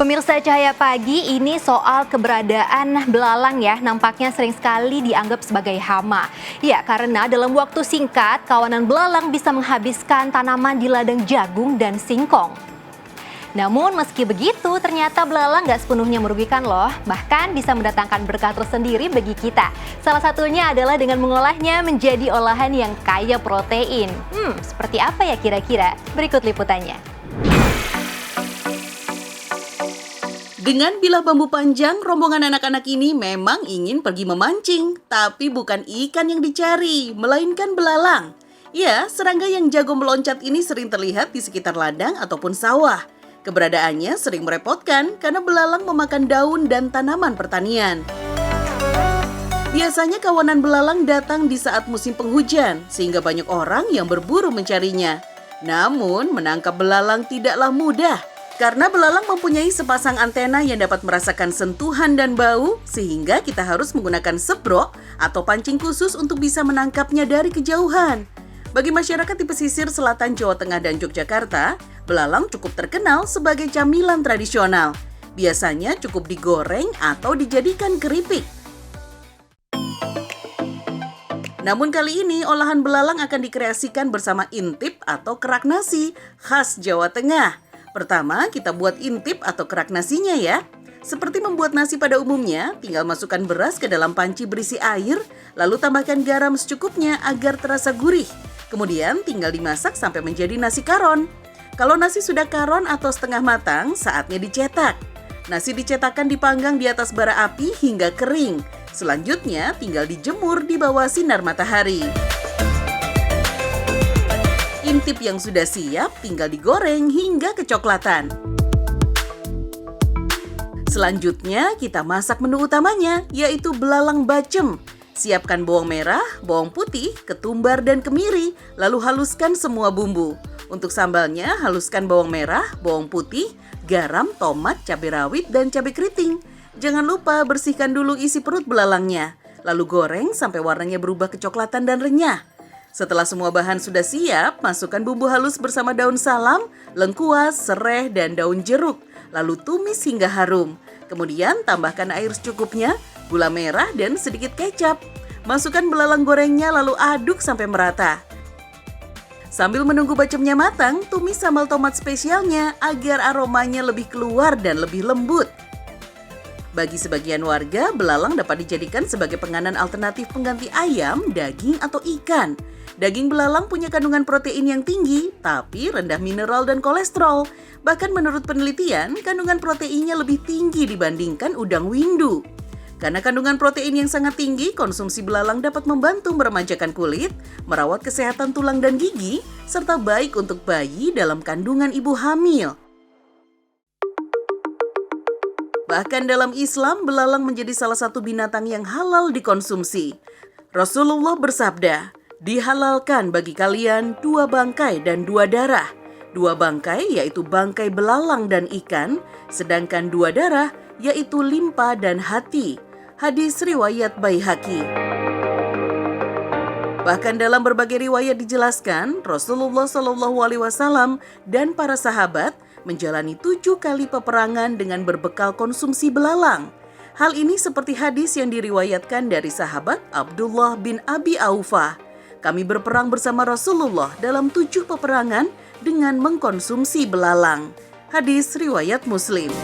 Pemirsa Cahaya Pagi, ini soal keberadaan belalang ya, nampaknya sering sekali dianggap sebagai hama. Ya, karena dalam waktu singkat, kawanan belalang bisa menghabiskan tanaman di ladang jagung dan singkong. Namun meski begitu, ternyata belalang nggak sepenuhnya merugikan loh, bahkan bisa mendatangkan berkah tersendiri bagi kita. Salah satunya adalah dengan mengolahnya menjadi olahan yang kaya protein. Seperti apa ya kira-kira? Berikut liputannya. Dengan bilah bambu panjang, rombongan anak-anak ini memang ingin pergi memancing. Tapi bukan ikan yang dicari, melainkan belalang. Ya, serangga yang jago meloncat ini sering terlihat di sekitar ladang ataupun sawah. Keberadaannya sering merepotkan karena belalang memakan daun dan tanaman pertanian. Biasanya kawanan belalang datang di saat musim penghujan, sehingga banyak orang yang berburu mencarinya. Namun, menangkap belalang tidaklah mudah. Karena belalang mempunyai sepasang antena yang dapat merasakan sentuhan dan bau, sehingga kita harus menggunakan sebrok atau pancing khusus untuk bisa menangkapnya dari kejauhan. Bagi masyarakat di pesisir selatan Jawa Tengah dan Yogyakarta, belalang cukup terkenal sebagai camilan tradisional. Biasanya cukup digoreng atau dijadikan keripik. Namun kali ini olahan belalang akan dikreasikan bersama intip atau kerak nasi khas Jawa Tengah. Pertama, kita buat intip atau kerak nasinya ya. Seperti membuat nasi pada umumnya, tinggal masukkan beras ke dalam panci berisi air, lalu tambahkan garam secukupnya agar terasa gurih. Kemudian tinggal dimasak sampai menjadi nasi karon. Kalau nasi sudah karon atau setengah matang, saatnya dicetak. Nasi dicetakkan dipanggang di atas bara api hingga kering. Selanjutnya tinggal dijemur di bawah sinar matahari. Intip yang sudah siap tinggal digoreng hingga kecoklatan. Selanjutnya kita masak menu utamanya, yaitu belalang bacem. Siapkan bawang merah, bawang putih, ketumbar, dan kemiri, lalu haluskan semua bumbu. Untuk sambalnya, haluskan bawang merah, bawang putih, garam, tomat, cabai rawit, dan cabai keriting. Jangan lupa bersihkan dulu isi perut belalangnya, lalu goreng sampai warnanya berubah kecoklatan dan renyah. Setelah semua bahan sudah siap, masukkan bumbu halus bersama daun salam, lengkuas, sereh, dan daun jeruk. Lalu tumis hingga harum. Kemudian tambahkan air secukupnya, gula merah, dan sedikit kecap. Masukkan belalang gorengnya lalu aduk sampai merata. Sambil menunggu bacemnya matang, tumis sambal tomat spesialnya agar aromanya lebih keluar dan lebih lembut. Bagi sebagian warga, belalang dapat dijadikan sebagai penganan alternatif pengganti ayam, daging, atau ikan. Daging belalang punya kandungan protein yang tinggi, tapi rendah mineral dan kolesterol. Bahkan menurut penelitian, kandungan proteinnya lebih tinggi dibandingkan udang windu. Karena kandungan protein yang sangat tinggi, konsumsi belalang dapat membantu meremajakan kulit, merawat kesehatan tulang dan gigi, serta baik untuk bayi dalam kandungan ibu hamil. Bahkan dalam Islam, belalang menjadi salah satu binatang yang halal dikonsumsi. Rasulullah bersabda, "Dihalalkan bagi kalian 2 bangkai dan 2 darah. 2 bangkai yaitu bangkai belalang dan ikan, sedangkan 2 darah yaitu limpa dan hati." Hadis riwayat Baihaqi. Bahkan dalam berbagai riwayat dijelaskan, Rasulullah SAW dan para sahabat menjalani 7 kali peperangan dengan berbekal konsumsi belalang. Hal ini seperti hadis yang diriwayatkan dari sahabat Abdullah bin Abi Aufa. Kami berperang bersama Rasulullah dalam 7 peperangan dengan mengkonsumsi belalang. Hadis riwayat Muslim.